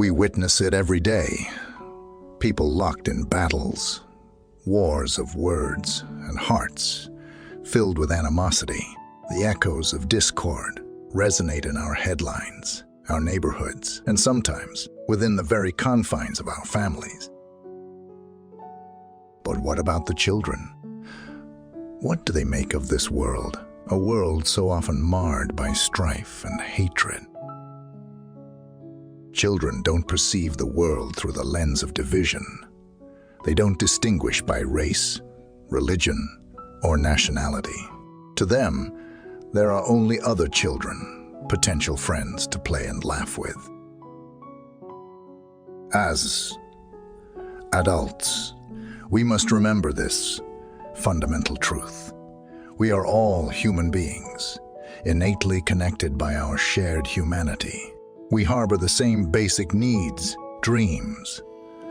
We witness it every day. People locked in battles, wars of words and hearts, filled with animosity. The echoes of discord resonate in our headlines, our neighborhoods, and sometimes within the very confines of our families. But what about the children? What do they make of this world, a world so often marred by strife and hatred? Children don't perceive the world through the lens of division. They don't distinguish by race, religion, or nationality. To them, there are only other children, potential friends to play and laugh with. As adults, we must remember this fundamental truth. We are all human beings, innately connected by our shared humanity. We harbor the same basic needs, dreams,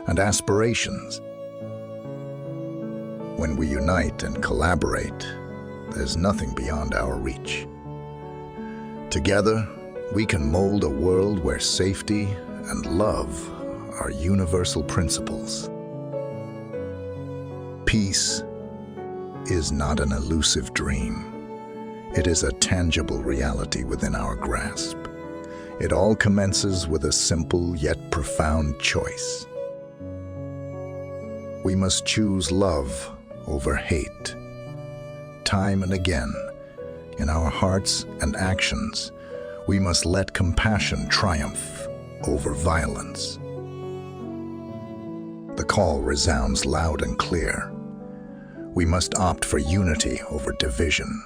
and aspirations. When we unite and collaborate, there's nothing beyond our reach. Together, we can mold a world where safety and love are universal principles. Peace is not an elusive dream. It is a tangible reality within our grasp. It all commences with a simple yet profound choice. We must choose love over hate. Time and again, in our hearts and actions, we must let compassion triumph over violence. The call resounds loud and clear. We must opt for unity over division.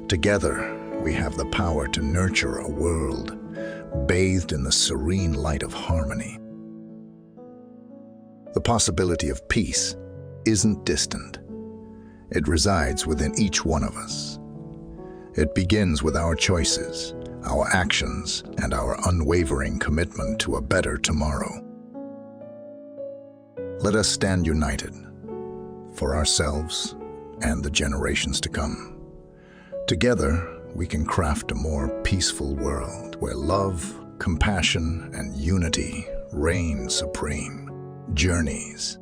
Together, we have the power to nurture a world bathed in the serene light of harmony. The possibility of peace isn't distant. It resides within each one of us. It begins with our choices, our actions, and our unwavering commitment to a better tomorrow. Let us stand united for ourselves and the generations to come. Together, we can craft a more peaceful world where love, compassion, and unity reign supreme. Journeys.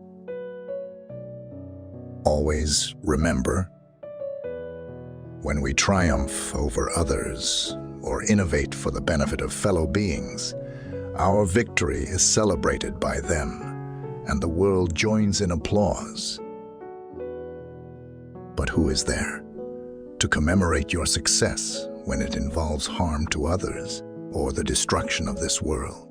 Always remember, when we triumph over others or innovate for the benefit of fellow beings, our victory is celebrated by them, and the world joins in applause. But who is there to commemorate your success when it involves harm to others or the destruction of this world?